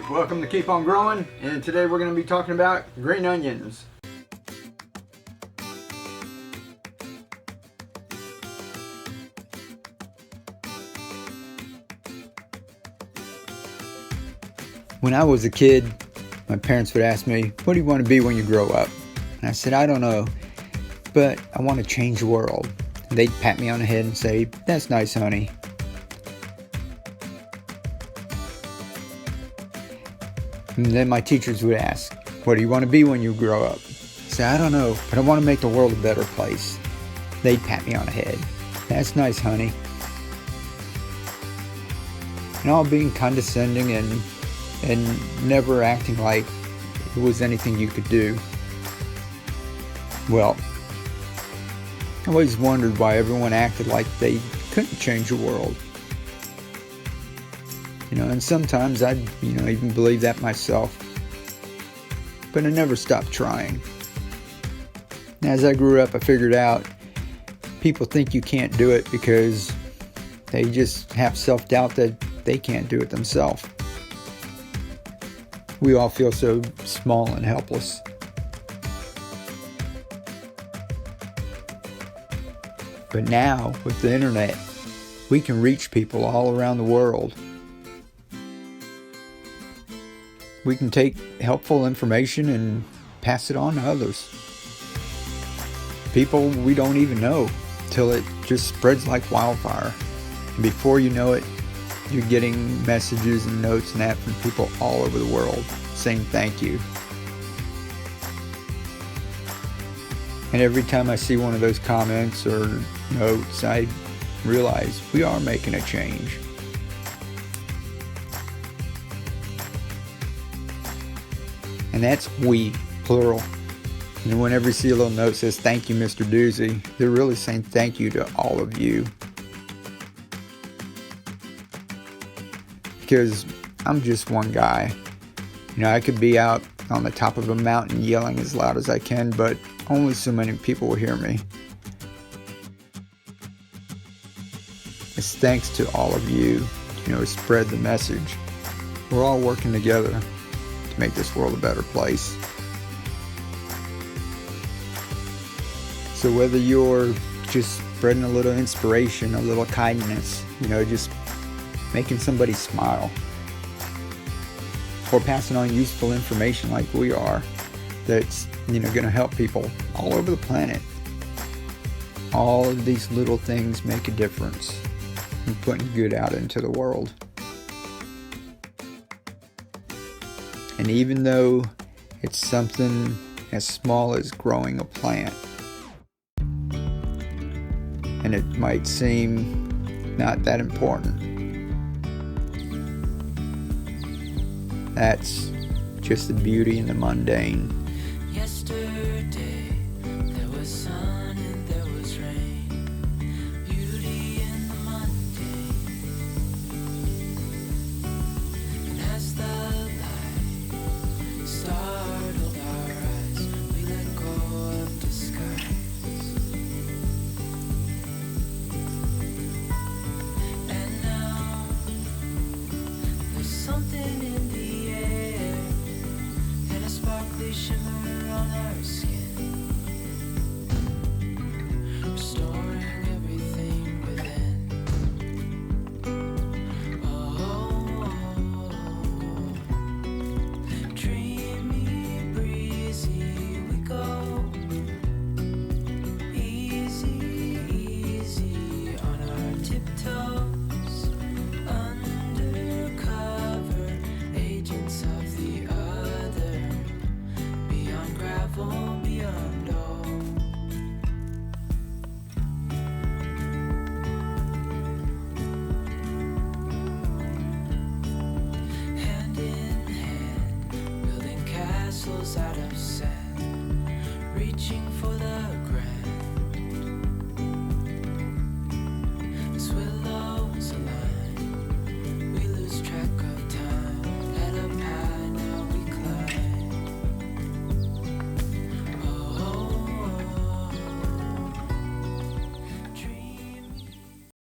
welcome to Keep On Growing, and today we're going to be talking about green onions. When I was a kid, my parents would ask me, "What do you want to be when you grow up?" And I said, "I don't know, but I want to change the world." And they'd pat me on the head and say, "That's nice, honey." And then my teachers would ask, "What do you want to be when you grow up?" I said, "I don't know, but I want to make the world a better place." They'd pat me on the head. "That's nice, honey." And all being condescending and never acting like it was anything you could do. Well, I always wondered why everyone acted like they couldn't change the world. And sometimes I'd, even believe that myself. But I never stopped trying. As I grew up, I figured out people think you can't do it because they just have self-doubt that they can't do it themselves. We all feel so small and helpless. But now, with the internet, we can reach people all around the world. We can take helpful information and pass it on to others. People we don't even know, till it just spreads like wildfire. And before you know it, you're getting messages and notes and that from people all over the world saying thank you. And every time I see one of those comments or notes, I realize we are making a change. And that's we, plural. And whenever you see a little note that says, "Thank you, Mr. Doozy," they're really saying thank you to all of you. Because I'm just one guy. I could be out on the top of a mountain yelling as loud as I can, but only so many people will hear me. It's thanks to all of you, who spread the message. We're all working together to make this world a better place. So whether you're just spreading a little inspiration, a little kindness, just making somebody smile, or passing on useful information like we are, that's going to help people all over the planet. All of these little things make a difference in putting good out into the world. And even though it's something as small as growing a plant, and it might seem not that important, that's just the beauty in the mundane. Yesterday there was sun and there was rain, beauty in the mundane. And as the light startled our eyes, we let go of disguise. And now there's something in the air, and a sparkly shimmer on our skin, restoring everything within. Oh, dreamy, breezy we go, easy, easy on our tiptoes, undercover agents of the other, beyond gravel, beyond all. Hand in hand, building castles out of sand, reaching for the grand.